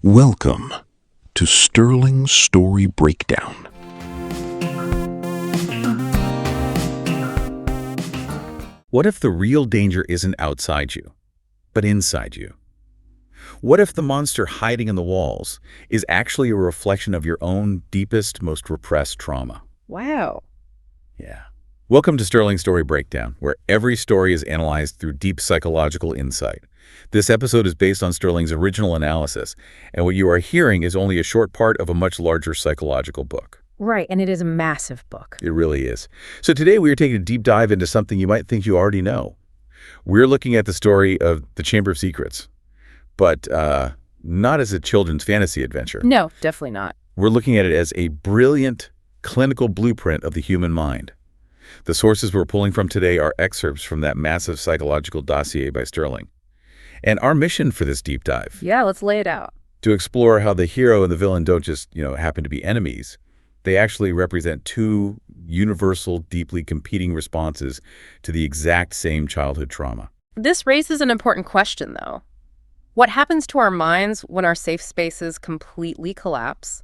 Welcome to Sterling Story Breakdown. What if the real danger isn't outside you, but inside you? What if the monster hiding in the walls is actually a reflection of your own deepest, most repressed trauma? Wow. Yeah. Welcome to Sterling Story Breakdown, where every story is analyzed through deep psychological insight. This episode is based on Sterling's original analysis, and what you are hearing is only a short part of a much larger psychological book. Right, and it is a massive book. It really is. So today we are taking a deep dive into something you might think you already know. We're looking at the story of the Chamber of Secrets, but not as a children's fantasy adventure. No, definitely not. We're looking at it as a brilliant clinical blueprint of the human mind. The sources we're pulling from today are excerpts from that massive psychological dossier by Sterling. And our mission for this deep dive, Yeah, let's lay it out. to explore how the hero and the villain don't just, happen to be enemies. They actually represent two universal, deeply competing responses to the exact same childhood trauma. This raises an important question, though. What happens to our minds when our safe spaces completely collapse?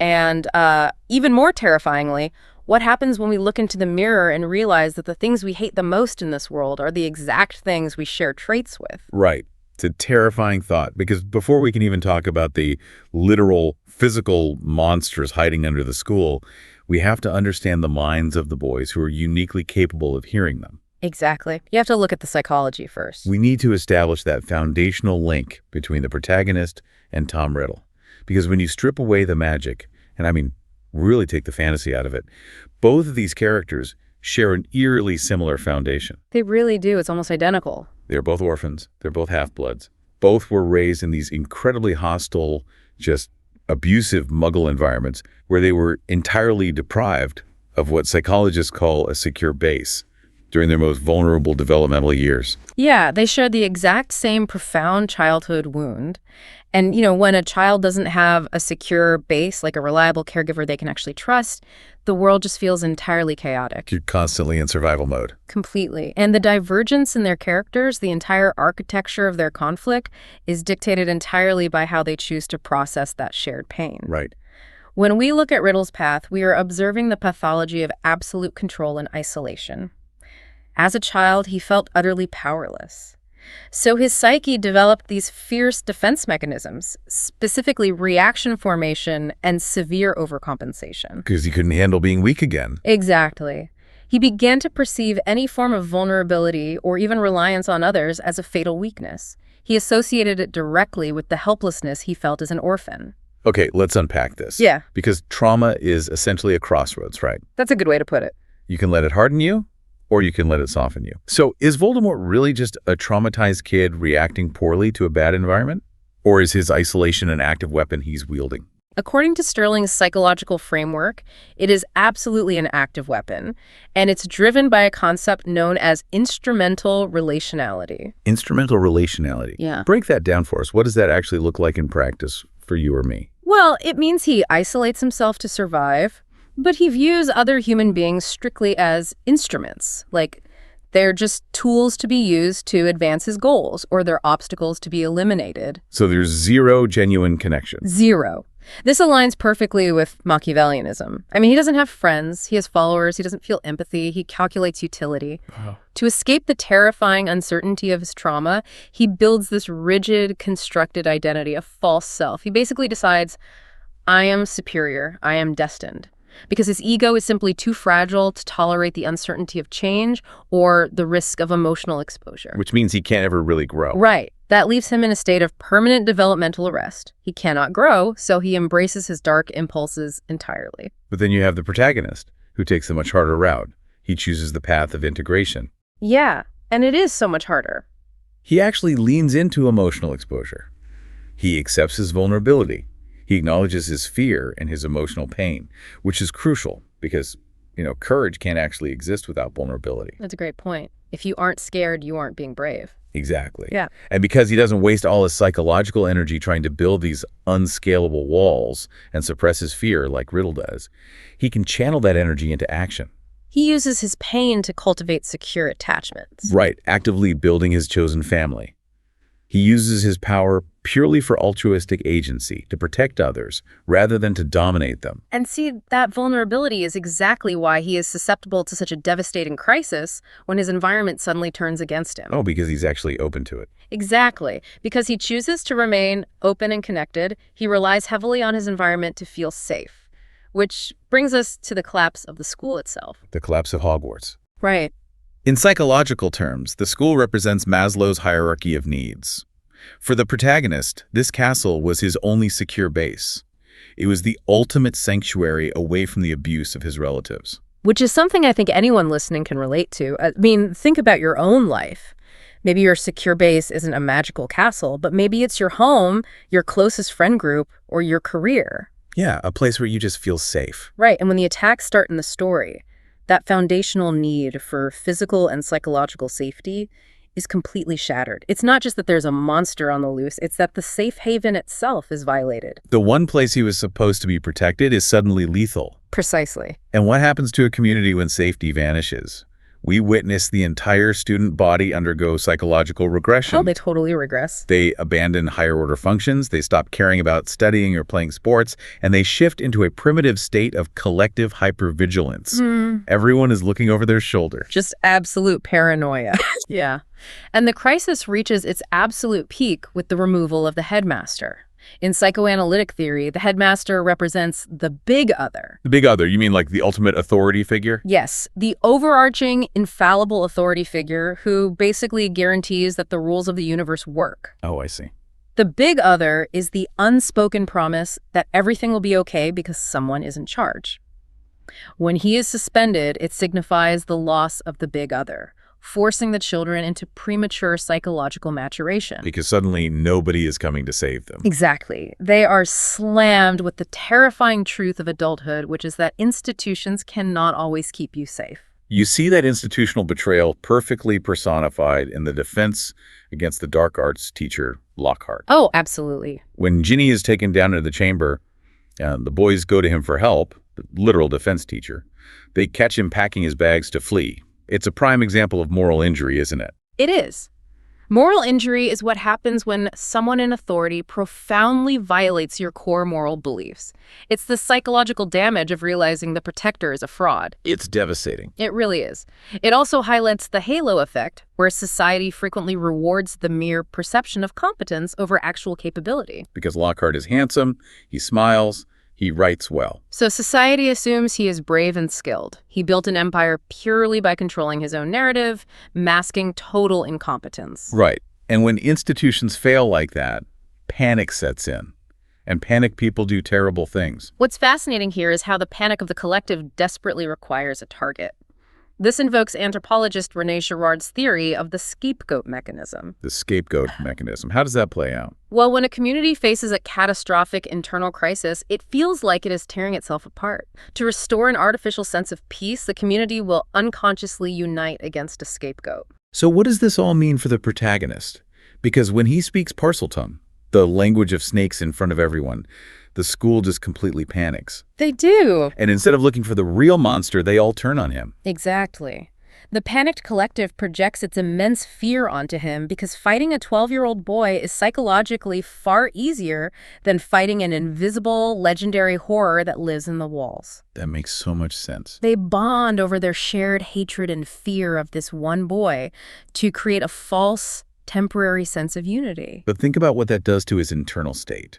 And even more terrifyingly, what happens when we look into the mirror and realize that the things we hate the most in this world are the exact things we share traits with? Right. It's a terrifying thought, because before we can even talk about the literal physical monsters hiding under the school, we have to understand the minds of the boys who are uniquely capable of hearing them. Exactly. You have to look at the psychology first. We need to establish that foundational link between the protagonist and Tom Riddle, because when you strip away the magic, and I mean really take the fantasy out of it, both of these characters share an eerily similar foundation. They really do. It's almost identical. They're both orphans. They're both half-bloods. Both were raised in these incredibly hostile, just abusive Muggle environments where they were entirely deprived of what psychologists call a secure base during their most vulnerable developmental years. Yeah, they share the exact same profound childhood wound. And, when a child doesn't have a secure base, like a reliable caregiver they can actually trust, the world just feels entirely chaotic. You're constantly in survival mode. Completely. And the divergence in their characters, the entire architecture of their conflict, is dictated entirely by how they choose to process that shared pain. Right. When we look at Riddle's path, we are observing the pathology of absolute control and isolation. As a child, he felt utterly powerless. So his psyche developed these fierce defense mechanisms, specifically reaction formation and severe overcompensation. Because he couldn't handle being weak again. Exactly. He began to perceive any form of vulnerability or even reliance on others as a fatal weakness. He associated it directly with the helplessness he felt as an orphan. Okay, let's unpack this. Yeah. Because trauma is essentially a crossroads, right? That's a good way to put it. You can let it harden you, or you can let it soften you. So is Voldemort really just a traumatized kid reacting poorly to a bad environment? Or is his isolation an active weapon he's wielding? According to Sterling's psychological framework, it is absolutely an active weapon, and it's driven by a concept known as instrumental relationality. Instrumental relationality. Yeah. Break that down for us. What does that actually look like in practice for you or me? Well, it means he isolates himself to survive, but he views other human beings strictly as instruments, like they're just tools to be used to advance his goals, or they're obstacles to be eliminated. So there's zero genuine connection. Zero. This aligns perfectly with Machiavellianism. I mean, he doesn't have friends, he has followers, he doesn't feel empathy, he calculates utility. Wow. To escape the terrifying uncertainty of his trauma, he builds this rigid, constructed identity, a false self. He basically decides, I am superior, I am destined. Because his ego is simply too fragile to tolerate the uncertainty of change or the risk of emotional exposure. Which means he can't ever really grow. Right. That leaves him in a state of permanent developmental arrest. He cannot grow, so he embraces his dark impulses entirely. But then you have the protagonist, who takes the much harder route. He chooses the path of integration. Yeah, and it is so much harder. He actually leans into emotional exposure. He accepts his vulnerability. He acknowledges his fear and his emotional pain, which is crucial because, courage can't actually exist without vulnerability. That's a great point. If you aren't scared, you aren't being brave. Exactly. Yeah. And because he doesn't waste all his psychological energy trying to build these unscalable walls and suppress his fear like Riddle does, he can channel that energy into action. He uses his pain to cultivate secure attachments. Right, actively building his chosen family. He uses his power purely for altruistic agency, to protect others, rather than to dominate them. And see, that vulnerability is exactly why he is susceptible to such a devastating crisis when his environment suddenly turns against him. Oh, because he's actually open to it. Exactly. Because he chooses to remain open and connected, he relies heavily on his environment to feel safe. Which brings us to the collapse of the school itself. The collapse of Hogwarts. Right. In psychological terms, the school represents Maslow's hierarchy of needs. For the protagonist, this castle was his only secure base. It was the ultimate sanctuary away from the abuse of his relatives. Which is something I think anyone listening can relate to. I mean, think about your own life. Maybe your secure base isn't a magical castle, but maybe it's your home, your closest friend group, or your career. Yeah, a place where you just feel safe. Right, and when the attacks start in the story, that foundational need for physical and psychological safety is completely shattered. It's not just that there's a monster on the loose, it's that the safe haven itself is violated. The one place he was supposed to be protected is suddenly lethal. Precisely. And what happens to a community when safety vanishes? We witness the entire student body undergo psychological regression. Oh, they totally regress. They abandon higher order functions, they stop caring about studying or playing sports, and they shift into a primitive state of collective hypervigilance. Everyone is looking over their shoulder. Just absolute paranoia. Yeah. And the crisis reaches its absolute peak with the removal of the headmaster. In psychoanalytic theory, the headmaster represents the big other. The big other, you mean like the ultimate authority figure? Yes, the overarching, infallible authority figure who basically guarantees that the rules of the universe work. Oh, I see. The big other is the unspoken promise that everything will be okay because someone is in charge. When he is suspended, it signifies the loss of the big other, forcing the children into premature psychological maturation. Because suddenly nobody is coming to save them. Exactly. They are slammed with the terrifying truth of adulthood, which is that institutions cannot always keep you safe. You see that institutional betrayal perfectly personified in the defense against the dark arts teacher, Lockhart. Oh, absolutely. When Ginny is taken down into the chamber, the boys go to him for help, the literal defense teacher. They catch him packing his bags to flee. It's a prime example of moral injury, isn't it? It is. Moral injury is what happens when someone in authority profoundly violates your core moral beliefs. It's the psychological damage of realizing the protector is a fraud. It's devastating. It really is. It also highlights the halo effect, where society frequently rewards the mere perception of competence over actual capability. Because Lockhart is handsome, he smiles, he writes well. So society assumes he is brave and skilled. He built an empire purely by controlling his own narrative, masking total incompetence. Right. And when institutions fail like that, panic sets in. And panic people do terrible things. What's fascinating here is how the panic of the collective desperately requires a target. This invokes anthropologist René Girard's theory of the scapegoat mechanism. The scapegoat mechanism. How does that play out? Well, when a community faces a catastrophic internal crisis, it feels like it is tearing itself apart. To restore an artificial sense of peace, the community will unconsciously unite against a scapegoat. So what does this all mean for the protagonist? Because when he speaks Parseltongue, the language of snakes in front of everyone, the school just completely panics. They do. And instead of looking for the real monster, they all turn on him. Exactly. The panicked collective projects its immense fear onto him because fighting a 12-year-old boy is psychologically far easier than fighting an invisible, legendary horror that lives in the walls. That makes so much sense. They bond over their shared hatred and fear of this one boy to create a false, temporary sense of unity. But think about what that does to his internal state.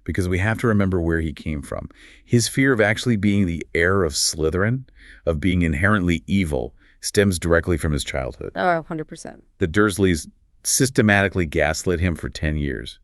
Because we have to remember where he came from. His fear of actually being the heir of Slytherin, of being inherently evil, stems directly from his childhood. Oh, 100%. The Dursleys systematically gaslit him for 10 years.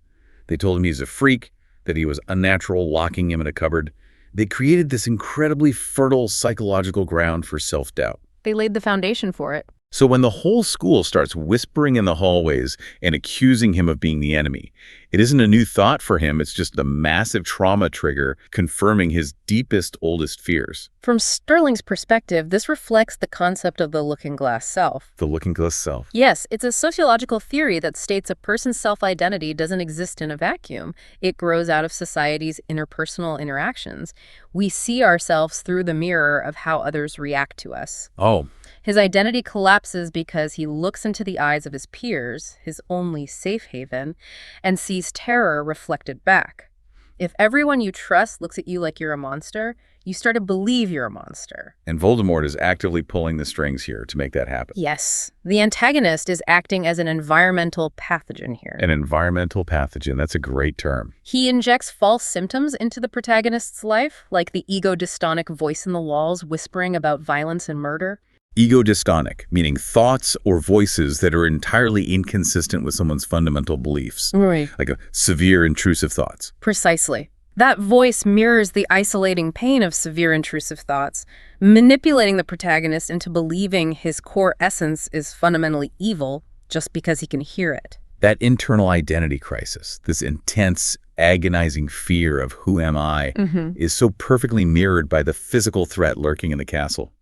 They told him he's a freak, that he was unnatural, locking him in a cupboard. They created this incredibly fertile psychological ground for self-doubt. They laid the foundation for it. So when the whole school starts whispering in the hallways and accusing him of being the enemy, it isn't a new thought for him, it's just a massive trauma trigger confirming his deepest, oldest fears. From Sterling's perspective, this reflects the concept of the looking-glass self. The looking-glass self. Yes, it's a sociological theory that states a person's self-identity doesn't exist in a vacuum. It grows out of society's interpersonal interactions. We see ourselves through the mirror of how others react to us. Oh. His identity collapses because he looks into the eyes of his peers, his only safe haven, and sees terror reflected back. If everyone you trust looks at you like you're a monster, you start to believe you're a monster. And Voldemort is actively pulling the strings here to make that happen. Yes. The antagonist is acting as an environmental pathogen here. An environmental pathogen, that's a great term. He injects false symptoms into the protagonist's life, like the ego-dystonic voice in the walls whispering about violence and murder. Ego-dystonic, meaning thoughts or voices that are entirely inconsistent with someone's fundamental beliefs. Right. Like a severe intrusive thoughts. Precisely. That voice mirrors the isolating pain of severe intrusive thoughts, manipulating the protagonist into believing his core essence is fundamentally evil just because he can hear it. That internal identity crisis, this intense, agonizing fear of who am I, is so perfectly mirrored by the physical threat lurking in the castle.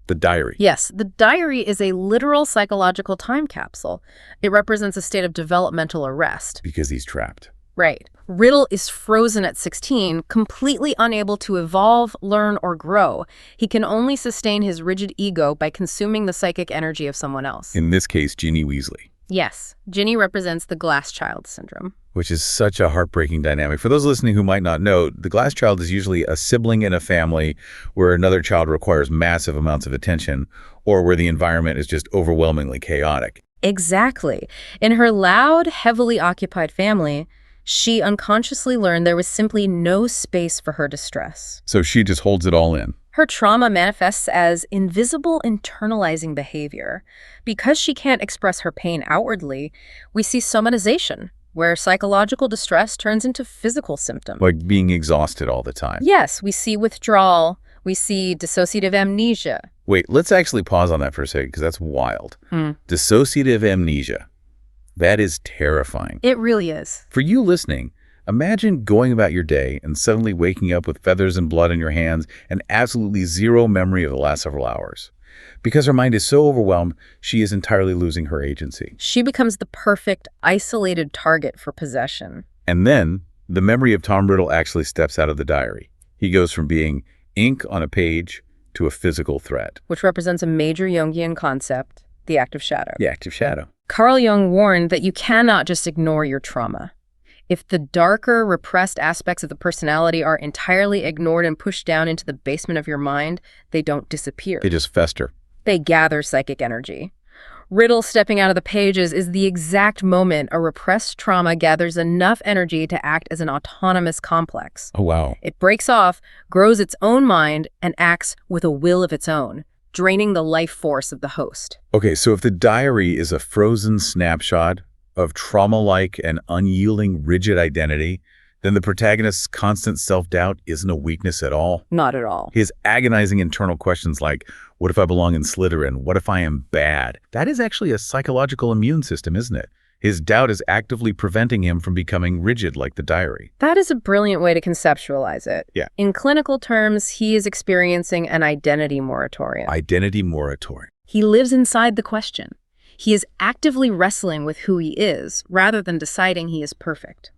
The diary. Yes, the diary is a literal psychological time capsule. It represents a state of developmental arrest. Because he's trapped. Right. Riddle is frozen at 16, completely unable to evolve, learn, or grow. He can only sustain his rigid ego by consuming the psychic energy of someone else. In this case, Ginny Weasley. Yes, Ginny represents the glass child syndrome. Which is such a heartbreaking dynamic. For those listening who might not know, the glass child is usually a sibling in a family where another child requires massive amounts of attention, or where the environment is just overwhelmingly chaotic. Exactly. In her loud, heavily occupied family, she unconsciously learned there was simply no space for her distress. So she just holds it all in. Her trauma manifests as invisible internalizing behavior. Because she can't express her pain outwardly, we see somatization, where psychological distress turns into physical symptoms. Like being exhausted all the time. Yes, we see withdrawal, we see dissociative amnesia. Wait, let's actually pause on that for a second, because that's wild. Dissociative amnesia. That is terrifying. It really is. For you listening, imagine going about your day and suddenly waking up with feathers and blood in your hands and absolutely zero memory of the last several hours. Because her mind is so overwhelmed, she is entirely losing her agency. She becomes the perfect, isolated target for possession. And then, the memory of Tom Riddle actually steps out of the diary. He goes from being ink on a page to a physical threat. Which represents a major Jungian concept, the active shadow. The active shadow. Carl Jung warned that you cannot just ignore your trauma. If the darker, repressed aspects of the personality are entirely ignored and pushed down into the basement of your mind, they don't disappear. They just fester. They gather psychic energy. Riddle stepping out of the pages is the exact moment a repressed trauma gathers enough energy to act as an autonomous complex. Oh, wow. It breaks off, grows its own mind, and acts with a will of its own, draining the life force of the host. Okay, so if the diary is a frozen snapshot of trauma-like and unyielding rigid identity, then the protagonist's constant self-doubt isn't a weakness at all. Not at all. His agonizing internal questions like, what if I belong in Slytherin? What if I am bad? That is actually a psychological immune system, isn't it? His doubt is actively preventing him from becoming rigid like the diary. That is a brilliant way to conceptualize it. Yeah. In clinical terms, he is experiencing an identity moratorium. Identity moratorium. He lives inside the question. He is actively wrestling with who he is, rather than deciding he is perfect.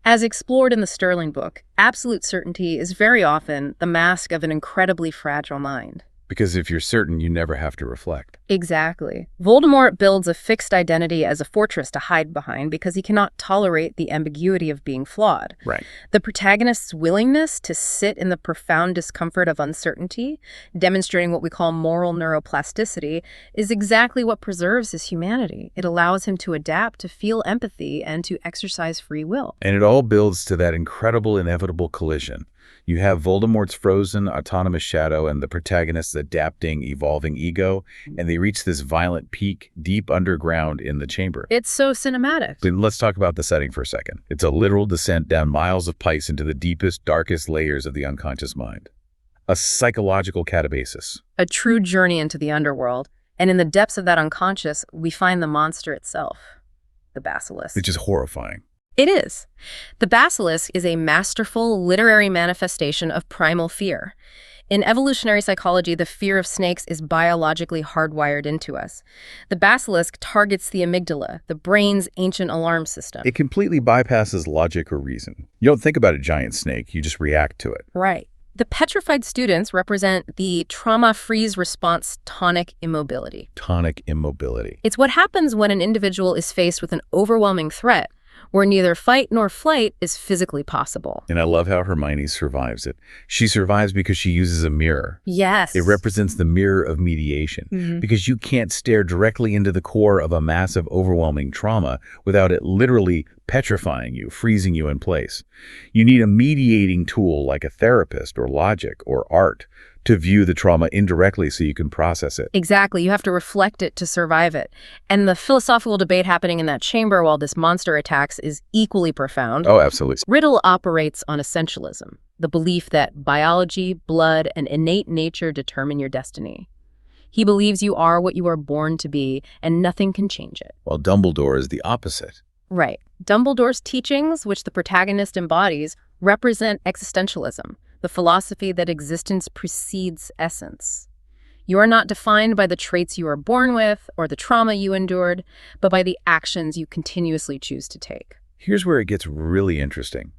As explored in the Sterling book, absolute certainty is very often the mask of an incredibly fragile mind. Because if you're certain, you never have to reflect. Exactly. Voldemort builds a fixed identity as a fortress to hide behind because he cannot tolerate the ambiguity of being flawed. Right. The protagonist's willingness to sit in the profound discomfort of uncertainty, demonstrating what we call moral neuroplasticity, is exactly what preserves his humanity. It allows him to adapt, to feel empathy, and to exercise free will. And it all builds to that incredible, inevitable collision. You have Voldemort's frozen, autonomous shadow and the protagonist's adapting, evolving ego, and they reach this violent peak deep underground in the chamber. It's so cinematic. But let's talk about the setting for a second. It's a literal descent down miles of pipes into the deepest, darkest layers of the unconscious mind. A psychological catabasis. A true journey into the underworld. And in the depths of that unconscious, we find the monster itself, the basilisk. Which is horrifying. It is. The basilisk is a masterful literary manifestation of primal fear. In evolutionary psychology, the fear of snakes is biologically hardwired into us. The basilisk targets the amygdala, the brain's ancient alarm system. It completely bypasses logic or reason. You don't think about a giant snake, you just react to it. Right. The petrified students represent the trauma freeze response tonic immobility. Tonic immobility. It's what happens when an individual is faced with an overwhelming threat, where neither fight nor flight is physically possible. And I love how Hermione survives it. She survives because she uses a mirror. Yes. It represents the mirror of mediation, because you can't stare directly into the core of a massive, overwhelming trauma without it literally petrifying you, freezing you in place. You need a mediating tool like a therapist or logic or art to view the trauma indirectly so you can process it. Exactly. You have to reflect it to survive it. And the philosophical debate happening in that chamber while this monster attacks is equally profound. Oh, absolutely. Riddle operates on essentialism, the belief that biology, blood, and innate nature determine your destiny. He believes you are what you are born to be, and nothing can change it. While Dumbledore is the opposite. Right. Dumbledore's teachings, which the protagonist embodies, represent existentialism, the philosophy that existence precedes essence. You are not defined by the traits you are born with or the trauma you endured, but by the actions you continuously choose to take. Here's where it gets really interesting.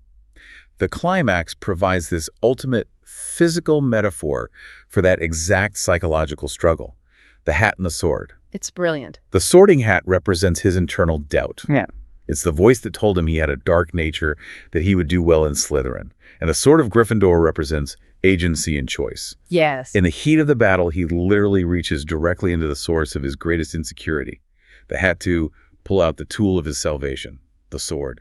The climax provides this ultimate physical metaphor for that exact psychological struggle, the hat and the sword. It's brilliant. The sorting hat represents his internal doubt. Yeah. It's the voice that told him he had a dark nature, that he would do well in Slytherin. And the sword of Gryffindor represents agency and choice. Yes. In the heat of the battle, he literally reaches directly into the source of his greatest insecurity, the hat to pull out the tool of his salvation, the sword.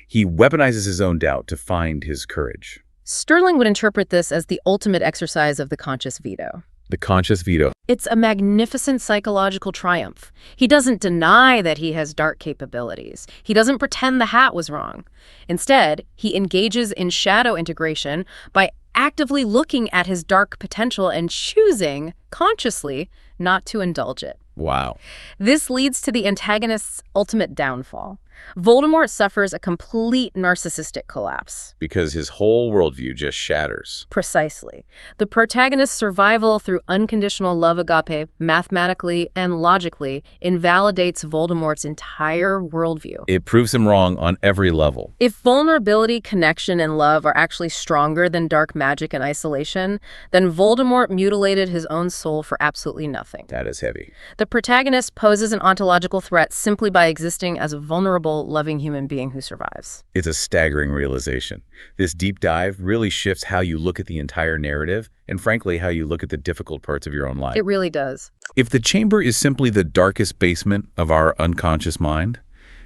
He weaponizes his own doubt to find his courage. Sterling would interpret this as the ultimate exercise of the conscious veto. The conscious veto. It's a magnificent psychological triumph. He doesn't deny that he has dark capabilities. He doesn't pretend the hat was wrong. Instead, he engages in shadow integration by actively looking at his dark potential and choosing, consciously, not to indulge it. Wow. This leads to the antagonist's ultimate downfall. Voldemort suffers a complete narcissistic collapse. Because his whole worldview just shatters. Precisely. The protagonist's survival through unconditional love agape, mathematically and logically, invalidates Voldemort's entire worldview. It proves him wrong on every level. If vulnerability, connection, and love are actually stronger than dark magic and isolation, then Voldemort mutilated his own soul for absolutely nothing. That is heavy. The protagonist poses an ontological threat simply by existing as a vulnerable, loving human being who survives. It's a staggering realization. This deep dive really shifts how you look at the entire narrative and, frankly, how you look at the difficult parts of your own life. It really does. If the chamber is simply the darkest basement of our unconscious mind,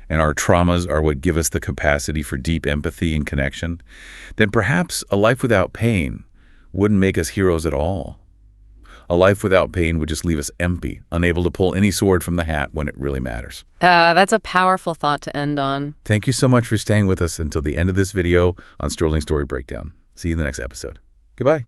and our traumas are what give us the capacity for deep empathy and connection, then perhaps a life without pain wouldn't make us heroes at all. A life without pain would just leave us empty, unable to pull any sword from the hat when it really matters. That's a powerful thought to end on. Thank you so much for staying with us until the end of this video on Sterling Story Breakdown. See you in the next episode. Goodbye.